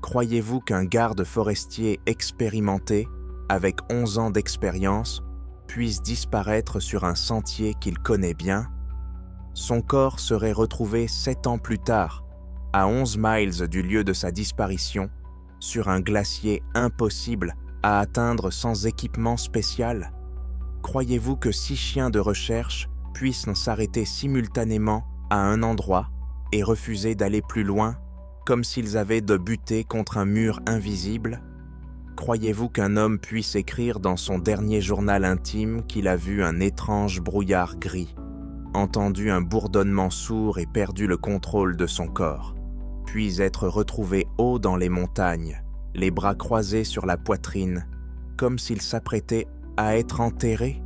Croyez-vous qu'un garde forestier expérimenté, avec 11 ans d'expérience, puisse disparaître sur un sentier qu'il connaît bien? Son corps serait retrouvé 7 ans plus tard, à 11 miles du lieu de sa disparition, sur un glacier impossible à atteindre sans équipement spécial? Croyez-vous que 6 chiens de recherche puissent s'arrêter simultanément à un endroit et refuser d'aller plus loin, comme s'ils avaient de buter contre un mur invisible? Croyez-vous qu'un homme puisse écrire dans son dernier journal intime qu'il a vu un étrange brouillard gris, entendu un bourdonnement sourd et perdu le contrôle de son corps, puis être retrouvé haut dans les montagnes, les bras croisés sur la poitrine, comme s'il s'apprêtait à être enterré?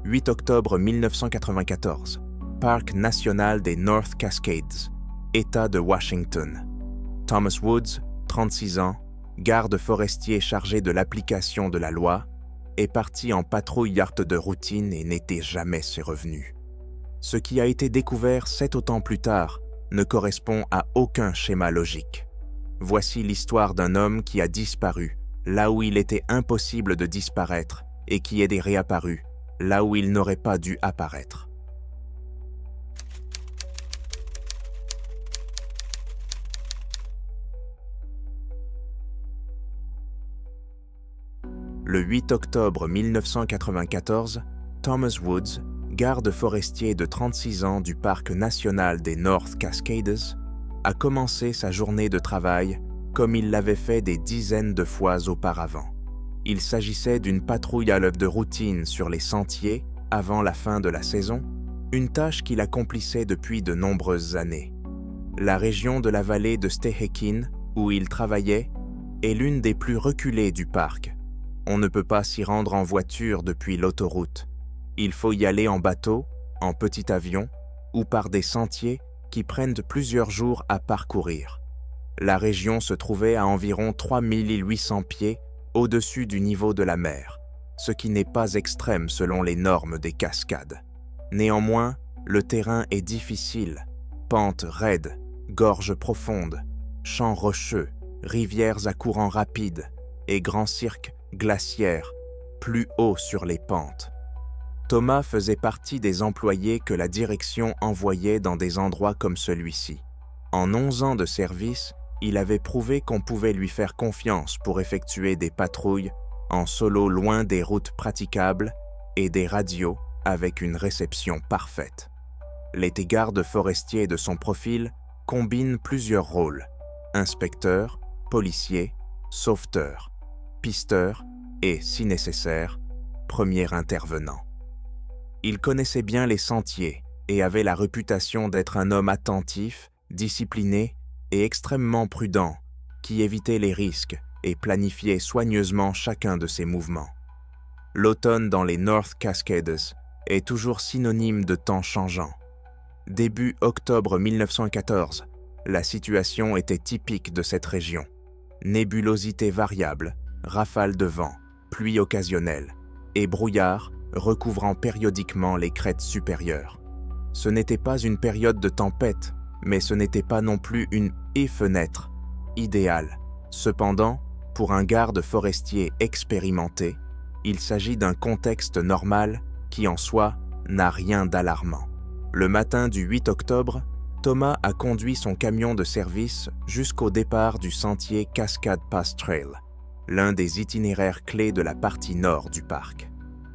8 octobre 1994, Parc national des North Cascades, État de Washington. Thomas Woods, 36 ans, garde forestier chargé de l'application de la loi, est parti en patrouille de routine et n'était jamais revenu. Ce qui a été découvert 7 ans plus tard ne correspond à aucun schéma logique. Voici l'histoire d'un homme qui a disparu, là où il était impossible de disparaître, et qui est réapparu, là où il n'aurait pas dû apparaître. Le 8 octobre 1994, Thomas Woods, garde forestier de 36 ans du Parc national des North Cascades, a commencé sa journée de travail comme il l'avait fait des dizaines de fois auparavant. Il s'agissait d'une patrouille de routine sur les sentiers avant la fin de la saison, une tâche qu'il accomplissait depuis de nombreuses années. La région de la vallée de Stehekin, où il travaillait, est l'une des plus reculées du parc. On ne peut pas s'y rendre en voiture depuis l'autoroute. Il faut y aller en bateau, en petit avion ou par des sentiers qui prennent plusieurs jours à parcourir. La région se trouvait à environ 3800 pieds au-dessus du niveau de la mer, ce qui n'est pas extrême selon les normes des cascades. Néanmoins, le terrain est difficile, pentes raides, gorges profondes, champs rocheux, rivières à courant rapide et grands cirques glaciaires, plus haut sur les pentes. Thomas faisait partie des employés que la direction envoyait dans des endroits comme celui-ci. En 11 ans de service, il avait prouvé qu'on pouvait lui faire confiance pour effectuer des patrouilles en solo loin des routes praticables et des radios avec une réception parfaite. Les gardes forestiers de son profil combinent plusieurs rôles: inspecteur, policier, sauveteur, pisteur et, si nécessaire, premier intervenant. Il connaissait bien les sentiers et avait la réputation d'être un homme attentif, discipliné et extrêmement prudent, qui évitait les risques et planifiait soigneusement chacun de ses mouvements. L'automne dans les North Cascades est toujours synonyme de temps changeant. Début octobre 1914, la situation était typique de cette région. Nébulosité variable, rafales de vent, pluie occasionnelle et brouillard recouvrant périodiquement les crêtes supérieures. Ce n'était pas une période de tempête, mais ce n'était pas non plus une fenêtre idéale. Cependant, pour un garde forestier expérimenté, il s'agit d'un contexte normal qui en soi n'a rien d'alarmant. Le matin du 8 octobre, Thomas a conduit son camion de service jusqu'au départ du sentier Cascade Pass Trail, l'un des itinéraires clés de la partie nord du parc.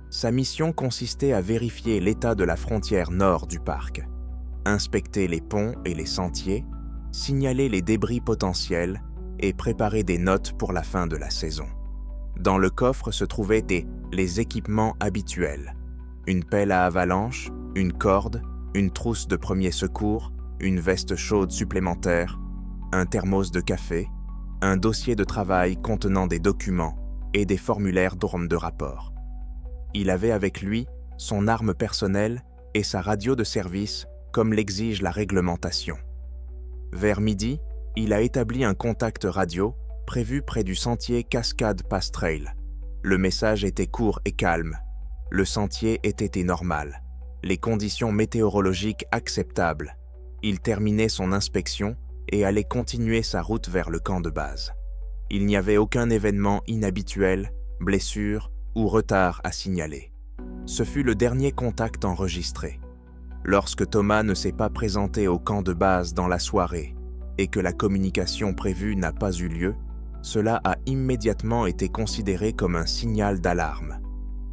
Sa mission consistait à vérifier l'état de la frontière nord du parc, inspecter les ponts et les sentiers, signaler les débris potentiels et préparer des notes pour la fin de la saison. Dans le coffre se trouvaient les équipements habituels: une pelle à avalanche, une corde, une trousse de premier secours, une veste chaude supplémentaire, un thermos de café, un dossier de travail contenant des documents et des formulaires de rapport. Il avait avec lui son arme personnelle et sa radio de service comme l'exige la réglementation. Vers midi, il a établi un contact radio prévu près du sentier Cascade Pass Trail. Le message était court et calme. Le sentier était normal. Les conditions météorologiques acceptables. Il terminait son inspection et allait continuer sa route vers le camp de base. Il n'y avait aucun événement inhabituel, blessure ou retard à signaler. Ce fut le dernier contact enregistré. Lorsque Thomas ne s'est pas présenté au camp de base dans la soirée et que la communication prévue n'a pas eu lieu, cela a immédiatement été considéré comme un signal d'alarme.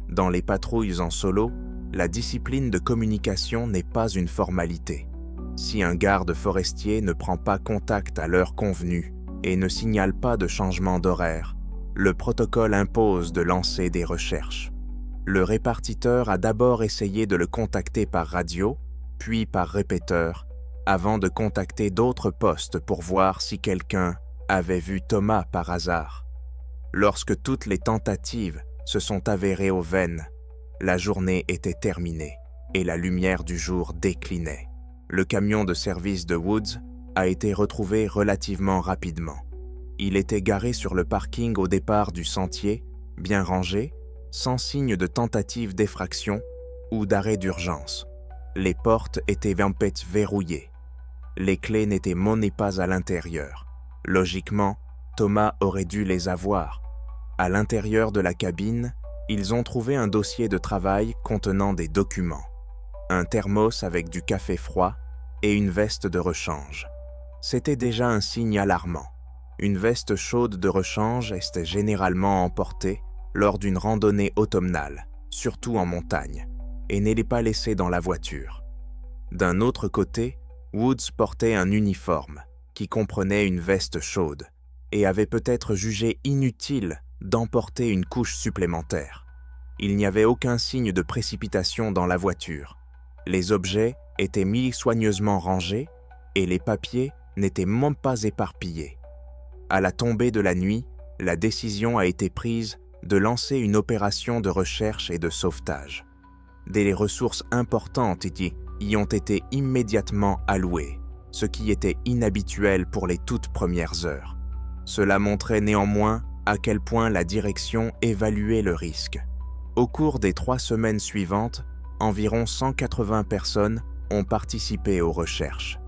Dans les patrouilles en solo, la discipline de communication n'est pas une formalité. Si un garde forestier ne prend pas contact à l'heure convenue et ne signale pas de changement d'horaire, le protocole impose de lancer des recherches. Le répartiteur a d'abord essayé de le contacter par radio, puis par répéteur, avant de contacter d'autres postes pour voir si quelqu'un avait vu Thomas par hasard. Lorsque toutes les tentatives se sont avérées aux vaines, la journée était terminée et la lumière du jour déclinait. Le camion de service de Woods a été retrouvé relativement rapidement. Il était garé sur le parking au départ du sentier, bien rangé, sans signe de tentative d'effraction ou d'arrêt d'urgence. Les portes étaient verrouillées. Les clés n'étaient pas à l'intérieur. Logiquement, Thomas aurait dû les avoir. À l'intérieur de la cabine, ils ont trouvé un dossier de travail contenant des documents, un thermos avec du café froid et une veste de rechange. C'était déjà un signe alarmant. Une veste chaude de rechange est généralement emportée lors d'une randonnée automnale, surtout en montagne, et n'est pas laissée dans la voiture. D'un autre côté, Woods portait un uniforme qui comprenait une veste chaude et avait peut-être jugé inutile d'emporter une couche supplémentaire. Il n'y avait aucun signe de précipitation dans la voiture. Les objets étaient mis soigneusement rangés et les papiers n'étaient même pas éparpillés. À la tombée de la nuit, la décision a été prise de lancer une opération de recherche et de sauvetage. Des ressources importantes y ont été immédiatement allouées, ce qui était inhabituel pour les toutes premières heures. Cela montrait néanmoins à quel point la direction évaluait le risque. Au cours des 3 semaines suivantes, environ 180 personnes ont participé aux recherches.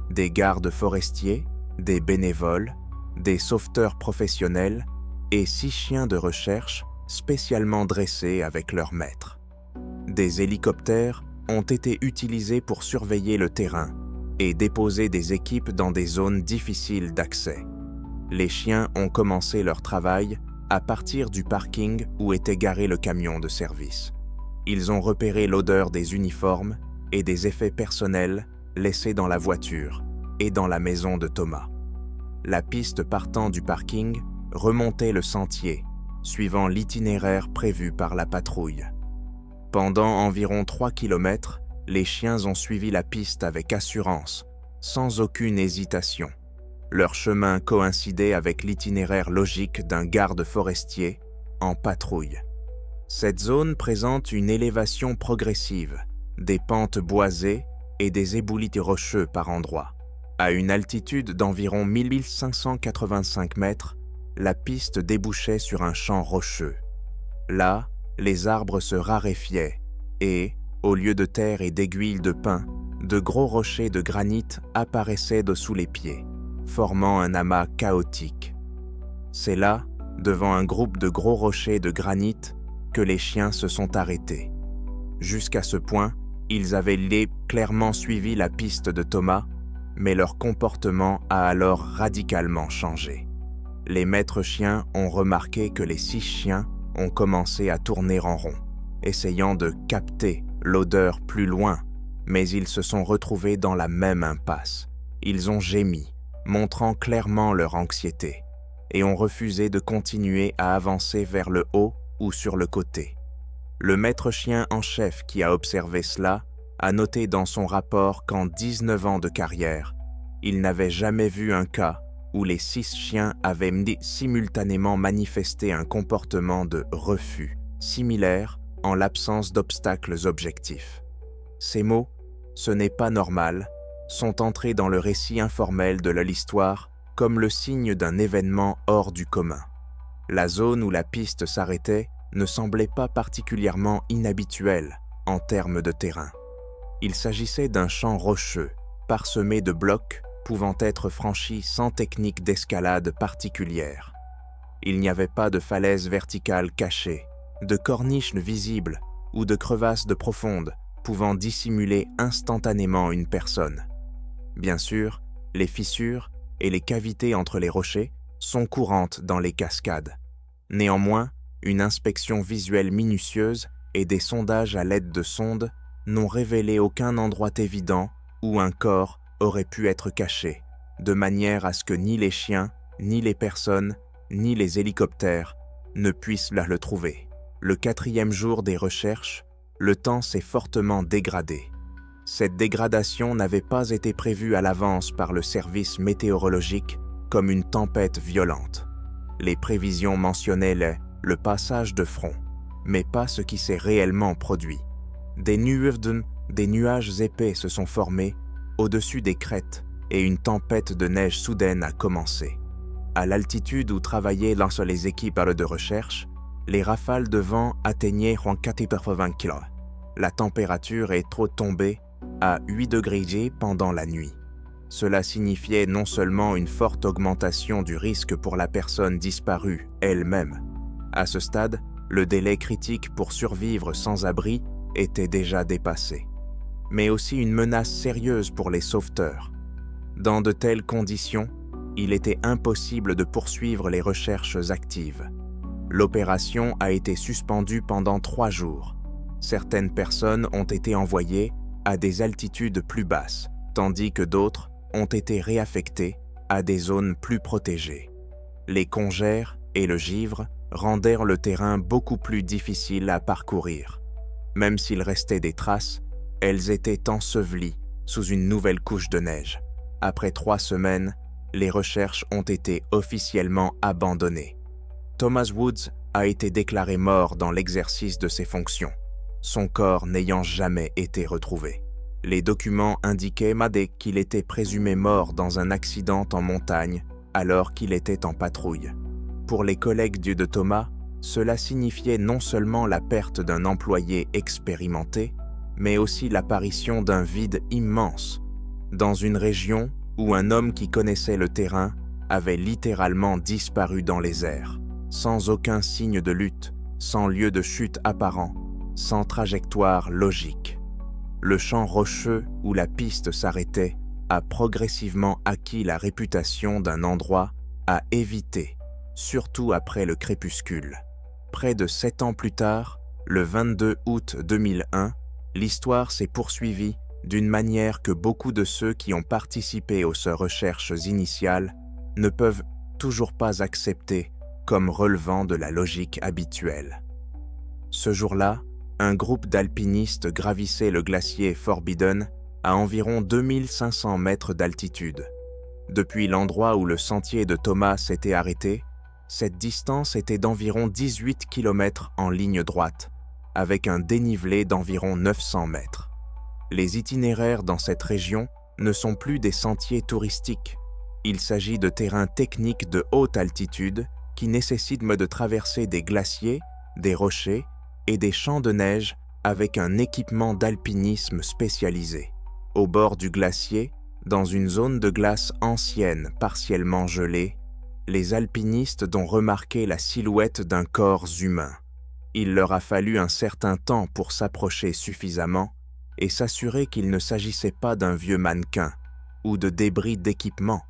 Des gardes forestiers, des bénévoles, des sauveteurs professionnels et 6 chiens de recherche spécialement dressés avec leur maître. Des hélicoptères ont été utilisés pour surveiller le terrain et déposer des équipes dans des zones difficiles d'accès. Les chiens ont commencé leur travail à partir du parking où était garé le camion de service. Ils ont repéré l'odeur des uniformes et des effets personnels laissés dans la voiture et dans la maison de Thomas. La piste partant du parking remontait le sentier, suivant l'itinéraire prévu par la patrouille. Pendant environ 3 kilomètres, les chiens ont suivi la piste avec assurance, sans aucune hésitation. Leur chemin coïncidait avec l'itinéraire logique d'un garde forestier en patrouille. Cette zone présente une élévation progressive, des pentes boisées et des éboulis rocheux par endroits. À une altitude d'environ 1585 mètres, la piste débouchait sur un champ rocheux. Là, les arbres se raréfiaient et, au lieu de terre et d'aiguilles de pin, de gros rochers de granit apparaissaient dessous les pieds, formant un amas chaotique. C'est là, devant un groupe de gros rochers de granit, que les chiens se sont arrêtés. Jusqu'à ce point, ils avaient clairement suivi la piste de Thomas, mais leur comportement a alors radicalement changé. Les maîtres chiens ont remarqué que les 6 chiens ont commencé à tourner en rond, essayant de capter l'odeur plus loin, mais ils se sont retrouvés dans la même impasse. Ils ont gémi, montrant clairement leur anxiété, et ont refusé de continuer à avancer vers le haut ou sur le côté. Le maître chien en chef qui a observé cela a noté dans son rapport qu'en 19 ans de carrière, il n'avait jamais vu un cas où les 6 chiens avaient simultanément manifesté un comportement de refus similaire en l'absence d'obstacles objectifs. Ces mots, « ce n'est pas normal », sont entrés dans le récit informel de l'histoire comme le signe d'un événement hors du commun. La zone où la piste s'arrêtait ne semblait pas particulièrement inhabituelle en termes de terrain. Il s'agissait d'un champ rocheux, parsemé de blocs pouvant être franchis sans technique d'escalade particulière. Il n'y avait pas de falaise verticale cachée, de corniche visible ou de crevasse de profonde pouvant dissimuler instantanément une personne. Bien sûr, les fissures et les cavités entre les rochers sont courantes dans les cascades. Néanmoins, une inspection visuelle minutieuse et des sondages à l'aide de sondes n'ont révélé aucun endroit évident où un corps aurait pu être caché, de manière à ce que ni les chiens, ni les personnes, ni les hélicoptères ne puissent le trouver. Le 4e jour des recherches, le temps s'est fortement dégradé. Cette dégradation n'avait pas été prévue à l'avance par le service météorologique comme une tempête violente. Les prévisions mentionnaient le passage de front, mais pas ce qui s'est réellement produit. Des nuages épais se sont formés au-dessus des crêtes et une tempête de neige soudaine a commencé. À l'altitude où travaillaient les équipes de recherche, les rafales de vent atteignaient 80 km. La température est trop tombée à 8 degrés G pendant la nuit. Cela signifiait non seulement une forte augmentation du risque pour la personne disparue elle-même. À ce stade, le délai critique pour survivre sans abri était déjà dépassé, mais aussi une menace sérieuse pour les sauveteurs. Dans de telles conditions, il était impossible de poursuivre les recherches actives. L'opération a été suspendue pendant 3 jours. Certaines personnes ont été envoyées à des altitudes plus basses, tandis que d'autres ont été réaffectées à des zones plus protégées. Les congères et le givre rendèrent le terrain beaucoup plus difficile à parcourir. Même s'il restait des traces, elles étaient ensevelies sous une nouvelle couche de neige. Après 3 semaines, les recherches ont été officiellement abandonnées. Thomas Woods a été déclaré mort dans l'exercice de ses fonctions, son corps n'ayant jamais été retrouvé. Les documents indiquaient qu'il était présumé mort dans un accident en montagne alors qu'il était en patrouille. Pour les collègues de Thomas, cela signifiait non seulement la perte d'un employé expérimenté, mais aussi l'apparition d'un vide immense dans une région où un homme qui connaissait le terrain avait littéralement disparu dans les airs, sans aucun signe de lutte, sans lieu de chute apparent, sans trajectoire logique. Le champ rocheux où la piste s'arrêtait a progressivement acquis la réputation d'un endroit à éviter, surtout après le crépuscule. Près de 7 ans plus tard, le 22 août 2001, l'histoire s'est poursuivie d'une manière que beaucoup de ceux qui ont participé aux recherches initiales ne peuvent toujours pas accepter comme relevant de la logique habituelle. Ce jour-là, un groupe d'alpinistes gravissait le glacier Forbidden à environ 2500 mètres d'altitude. Depuis l'endroit où le sentier de Thomas s'était arrêté, cette distance était d'environ 18 km en ligne droite, avec un dénivelé d'environ 900 mètres. Les itinéraires dans cette région ne sont plus des sentiers touristiques. Il s'agit de terrains techniques de haute altitude qui nécessitent de traverser des glaciers, des rochers et des champs de neige avec un équipement d'alpinisme spécialisé. Au bord du glacier, dans une zone de glace ancienne partiellement gelée, les alpinistes ont remarqué la silhouette d'un corps humain. Il leur a fallu un certain temps pour s'approcher suffisamment et s'assurer qu'il ne s'agissait pas d'un vieux mannequin ou de débris d'équipement.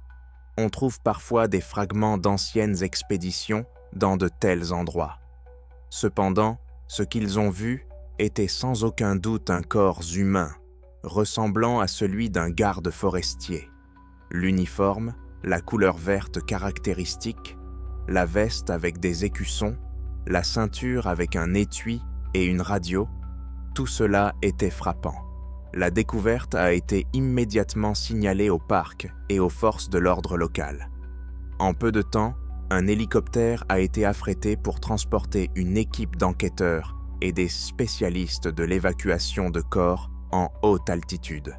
On trouve parfois des fragments d'anciennes expéditions dans de tels endroits. Cependant, ce qu'ils ont vu était sans aucun doute un corps humain, ressemblant à celui d'un garde forestier. L'uniforme, la couleur verte caractéristique, la veste avec des écussons, la ceinture avec un étui et une radio, tout cela était frappant. La découverte a été immédiatement signalée au parc et aux forces de l'ordre local. En peu de temps, un hélicoptère a été affrété pour transporter une équipe d'enquêteurs et des spécialistes de l'évacuation de corps en haute altitude.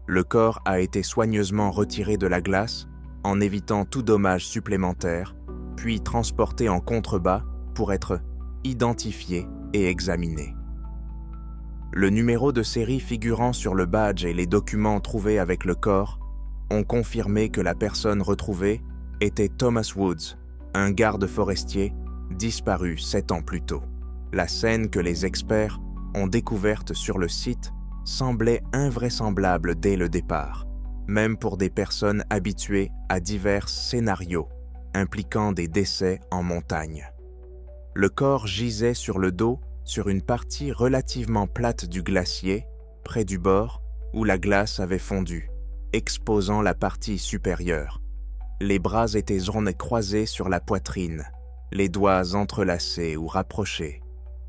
Le corps a été soigneusement retiré de la glace en évitant tout dommage supplémentaire, puis transporté en contrebas pour être identifié et examiné. Le numéro de série figurant sur le badge et les documents trouvés avec le corps ont confirmé que la personne retrouvée était Thomas Woods, un garde forestier disparu 7 ans plus tôt. La scène que les experts ont découverte sur le site semblait invraisemblable dès le départ, même pour des personnes habituées à divers scénarios impliquant des décès en montagne. Le corps gisait sur le dos sur une partie relativement plate du glacier, près du bord où la glace avait fondu, exposant la partie supérieure. Les bras étaient croisés sur la poitrine, les doigts entrelacés ou rapprochés,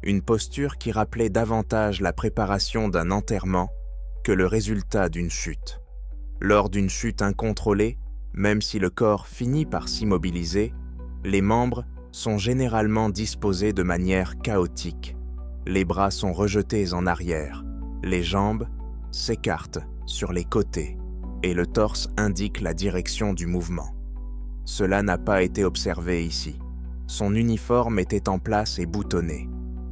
une posture qui rappelait davantage la préparation d'un enterrement que le résultat d'une chute. Lors d'une chute incontrôlée, même si le corps finit par s'immobiliser, les membres sont généralement disposés de manière chaotique. Les bras sont rejetés en arrière, les jambes s'écartent sur les côtés et le torse indique la direction du mouvement. Cela n'a pas été observé ici. Son uniforme était en place et boutonné.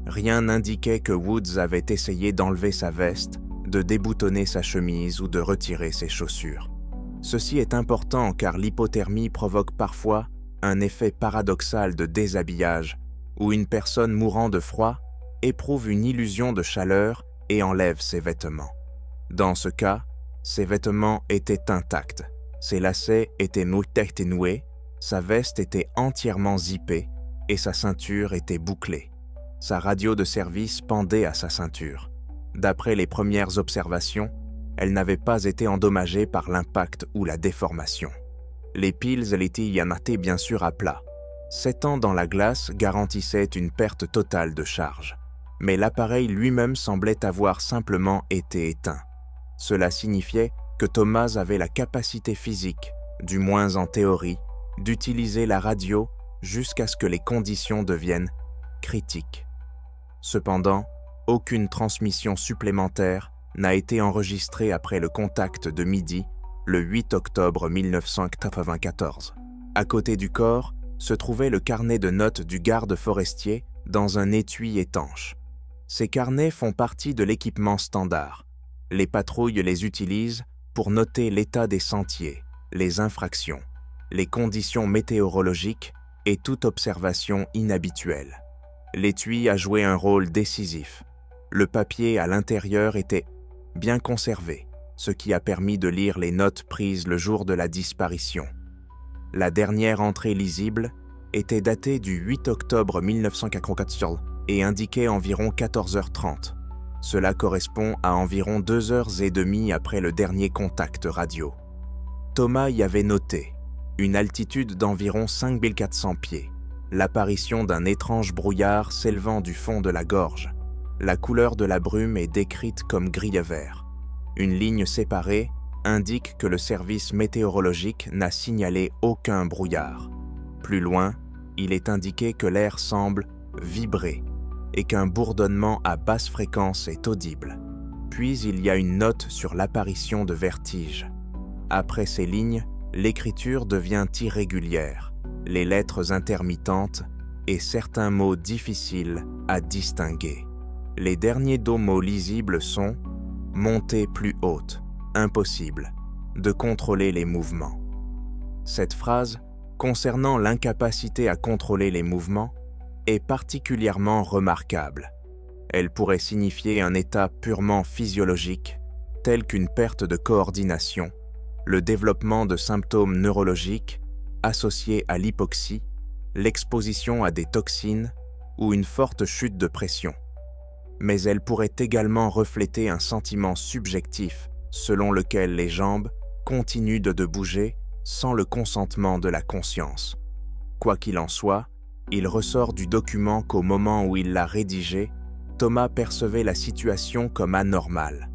Rien n'indiquait que Woods avait essayé d'enlever sa veste, de déboutonner sa chemise ou de retirer ses chaussures. Ceci est important car l'hypothermie provoque parfois un effet paradoxal de déshabillage où une personne mourant de froid éprouve une illusion de chaleur et enlève ses vêtements. Dans ce cas, ses vêtements étaient intacts, ses lacets étaient noués, sa veste était entièrement zippée et sa ceinture était bouclée. Sa radio de service pendait à sa ceinture. D'après les premières observations, elle n'avait pas été endommagée par l'impact ou la déformation. Les piles étaient bien sûr à plat. 7 ans dans la glace garantissaient une perte totale de charge. Mais l'appareil lui-même semblait avoir simplement été éteint. Cela signifiait que Thomas avait la capacité physique, du moins en théorie, d'utiliser la radio jusqu'à ce que les conditions deviennent critiques. Cependant, aucune transmission supplémentaire n'a été enregistrée après le contact de midi, le 8 octobre 1994. À côté du corps se trouvait le carnet de notes du garde forestier dans un étui étanche. Ces carnets font partie de l'équipement standard. Les patrouilles les utilisent pour noter l'état des sentiers, les infractions, les conditions météorologiques et toute observation inhabituelle. L'étui a joué un rôle décisif. Le papier à l'intérieur était bien conservé, ce qui a permis de lire les notes prises le jour de la disparition. La dernière entrée lisible était datée du 8 octobre 1994 et indiquait environ 14h30. Cela correspond à environ 2h30 après le dernier contact radio. Thomas y avait noté une altitude d'environ 5400 pieds, l'apparition d'un étrange brouillard s'élevant du fond de la gorge. La couleur de la brume est décrite comme gris-vert. Une ligne séparée indique que le service météorologique n'a signalé aucun brouillard. Plus loin, il est indiqué que l'air semble vibrer et qu'un bourdonnement à basse fréquence est audible. Puis il y a une note sur l'apparition de vertiges. Après ces lignes, l'écriture devient irrégulière, les lettres intermittentes et certains mots difficiles à distinguer. Les derniers deux mots lisibles sont « montée plus haute, impossible, de contrôler les mouvements ». Cette phrase, concernant l'incapacité à contrôler les mouvements, est particulièrement remarquable. Elle pourrait signifier un état purement physiologique, tel qu'une perte de coordination, le développement de symptômes neurologiques associés à l'hypoxie, l'exposition à des toxines ou une forte chute de pression. Mais elle pourrait également refléter un sentiment subjectif selon lequel les jambes continuent de bouger sans le consentement de la conscience. Quoi qu'il en soit, il ressort du document qu'au moment où il l'a rédigé, Thomas percevait la situation comme anormale.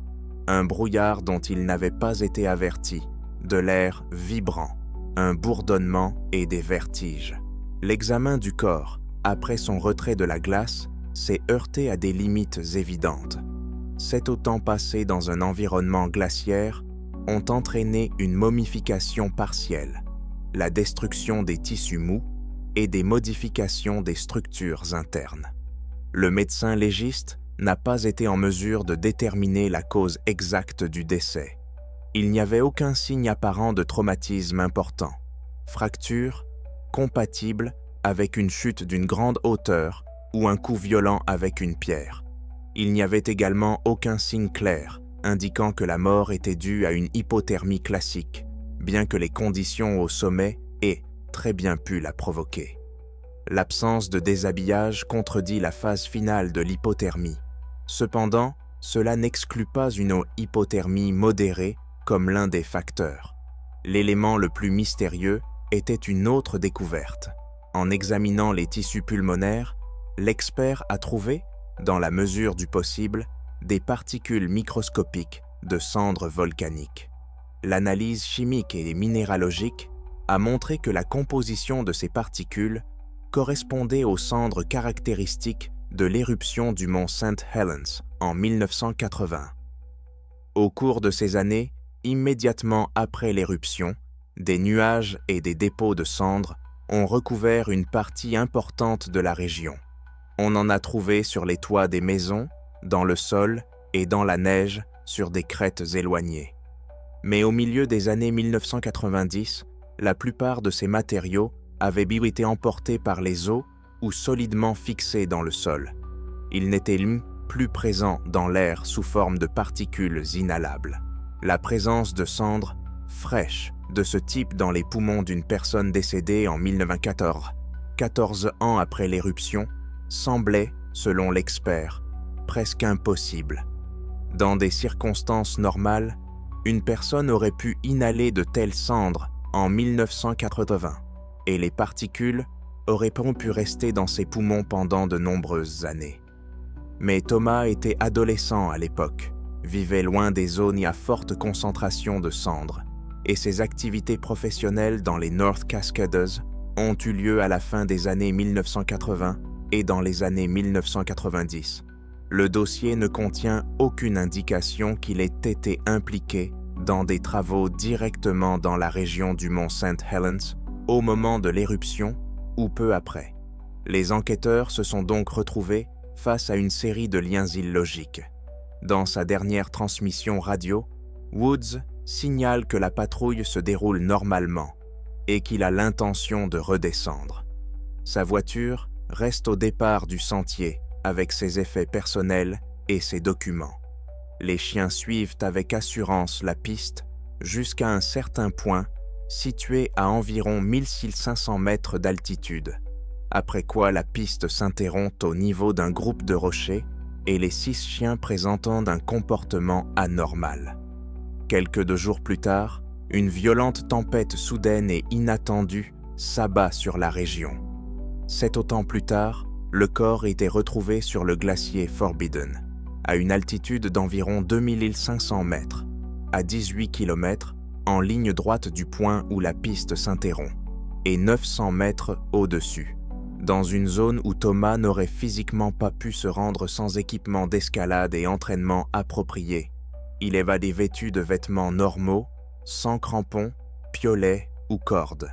Un brouillard dont il n'avait pas été averti, de l'air vibrant, un bourdonnement et des vertiges. L'examen du corps, après son retrait de la glace, s'est heurté à des limites évidentes. 7 temps passés dans un environnement glaciaire ont entraîné une momification partielle, la destruction des tissus mous et des modifications des structures internes. Le médecin légiste n'a pas été en mesure de déterminer la cause exacte du décès. Il n'y avait aucun signe apparent de traumatisme important. Fracture compatible avec une chute d'une grande hauteur ou un coup violent avec une pierre. Il n'y avait également aucun signe clair indiquant que la mort était due à une hypothermie classique, bien que les conditions au sommet aient très bien pu la provoquer. L'absence de déshabillage contredit la phase finale de l'hypothermie. Cependant, cela n'exclut pas une hypothermie modérée comme l'un des facteurs. L'élément le plus mystérieux était une autre découverte. En examinant les tissus pulmonaires, l'expert a trouvé, dans la mesure du possible, des particules microscopiques de cendres volcaniques. L'analyse chimique et minéralogique a montré que la composition de ces particules correspondait aux cendres caractéristiques de l'éruption du mont St. Helens en 1980. Au cours de ces années, immédiatement après l'éruption, des nuages et des dépôts de cendres ont recouvert une partie importante de la région. On en a trouvé sur les toits des maisons, dans le sol et dans la neige sur des crêtes éloignées. Mais au milieu des années 1990, la plupart de ces matériaux avaient été emportés par les eaux ou solidement fixés dans le sol. Ils n'étaient plus présents dans l'air sous forme de particules inhalables. La présence de cendres fraîches de ce type dans les poumons d'une personne décédée en 1914, 14 ans après l'éruption, semblait, selon l'expert, presque impossible. Dans des circonstances normales, une personne aurait pu inhaler de telles cendres en 1980 et les particules auraient pu rester dans ses poumons pendant de nombreuses années. Mais Thomas était adolescent à l'époque, vivait loin des zones à forte concentration de cendres, et ses activités professionnelles dans les North Cascades ont eu lieu à la fin des années 1980 et dans les années 1990. Le dossier ne contient aucune indication qu'il ait été impliqué dans des travaux directement dans la région du mont St. Helens au moment de l'éruption ou peu après. Les enquêteurs se sont donc retrouvés face à une série de liens illogiques. Dans sa dernière transmission radio, Woods signale que la patrouille se déroule normalement et qu'il a l'intention de redescendre. Sa voiture reste au départ du sentier avec ses effets personnels et ses documents. Les chiens suivent avec assurance la piste jusqu'à un certain point situé à environ 1500 mètres d'altitude, après quoi la piste s'interrompt au niveau d'un groupe de rochers et les 6 chiens présentant un comportement anormal. Quelques 2 jours plus tard, une violente tempête soudaine et inattendue s'abat sur la région. 7 ans plus tard, le corps était retrouvé sur le glacier Forbidden, à une altitude d'environ 2500 mètres, à 18 km, en ligne droite du point où la piste s'interrompt, et 900 mètres au-dessus, dans une zone où Thomas n'aurait physiquement pas pu se rendre sans équipement d'escalade et entraînement approprié. Il évadait vêtu de vêtements normaux, sans crampons, piolets ou cordes.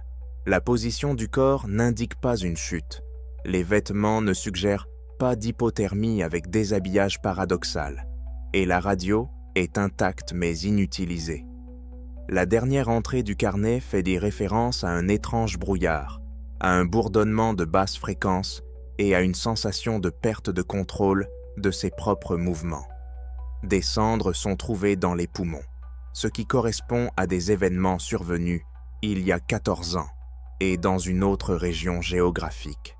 La position du corps n'indique pas une chute. Les vêtements ne suggèrent pas d'hypothermie avec déshabillage paradoxal, et la radio est intacte mais inutilisée. La dernière entrée du carnet fait des références à un étrange brouillard, à un bourdonnement de basse fréquence et à une sensation de perte de contrôle de ses propres mouvements. Des cendres sont trouvées dans les poumons, ce qui correspond à des événements survenus il y a 14 ans et dans une autre région géographique.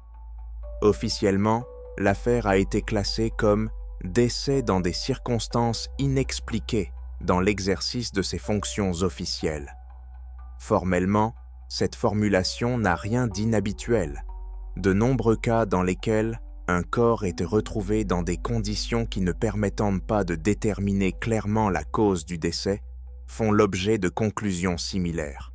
Officiellement, l'affaire a été classée comme décès dans des circonstances inexpliquées dans l'exercice de ses fonctions officielles. Formellement, cette formulation n'a rien d'inhabituel. De nombreux cas dans lesquels un corps était retrouvé dans des conditions qui ne permettent pas de déterminer clairement la cause du décès font l'objet de conclusions similaires.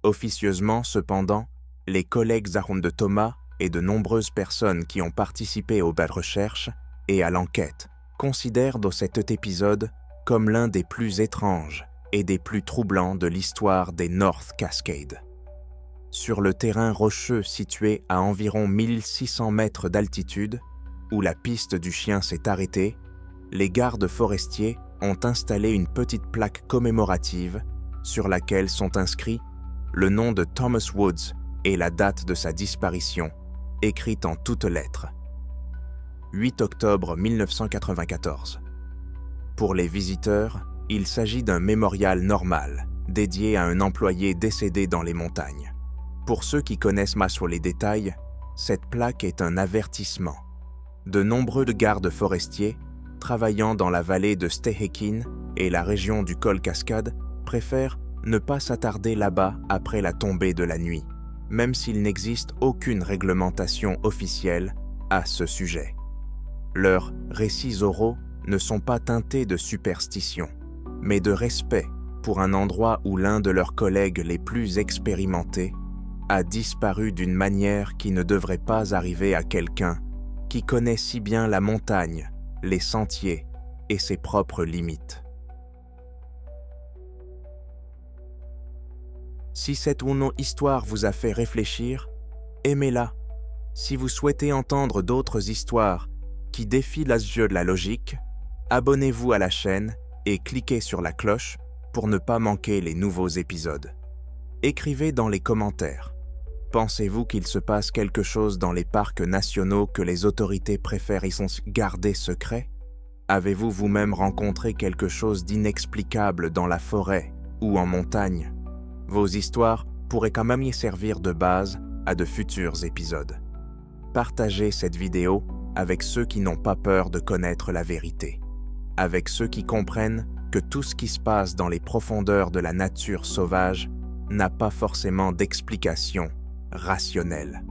Officieusement, cependant, les collègues de Thomas et de nombreuses personnes qui ont participé aux recherches et à l'enquête considèrent cet épisode comme l'un des plus étranges et des plus troublants de l'histoire des North Cascades. Sur le terrain rocheux situé à environ 1600 mètres d'altitude, où la piste du chien s'est arrêtée, les gardes forestiers ont installé une petite plaque commémorative sur laquelle sont inscrits le nom de Thomas Woods et la date de sa disparition écrite en toutes lettres. 8 octobre 1994. Pour les visiteurs, il s'agit d'un mémorial normal, dédié à un employé décédé dans les montagnes. Pour ceux qui connaissent mal sur les détails, cette plaque est un avertissement. De nombreux gardes forestiers, travaillant dans la vallée de Stehekin et la région du col Cascade, préfèrent ne pas s'attarder là-bas après la tombée de la nuit, même s'il n'existe aucune réglementation officielle à ce sujet. Leurs récits oraux ne sont pas teintés de superstition, mais de respect pour un endroit où l'un de leurs collègues les plus expérimentés a disparu d'une manière qui ne devrait pas arriver à quelqu'un qui connaît si bien la montagne, les sentiers et ses propres limites. Si cette ou non histoire vous a fait réfléchir, aimez-la. Si vous souhaitez entendre d'autres histoires qui défient les yeux de la logique, abonnez-vous à la chaîne et cliquez sur la cloche pour ne pas manquer les nouveaux épisodes. Écrivez dans les commentaires. Pensez-vous qu'il se passe quelque chose dans les parcs nationaux que les autorités préfèrent garder secret? Avez-vous vous-même rencontré quelque chose d'inexplicable dans la forêt ou en montagne? Vos histoires pourraient quand même y servir de base à de futurs épisodes. Partagez cette vidéo avec ceux qui n'ont pas peur de connaître la vérité, avec ceux qui comprennent que tout ce qui se passe dans les profondeurs de la nature sauvage n'a pas forcément d'explication rationnelle.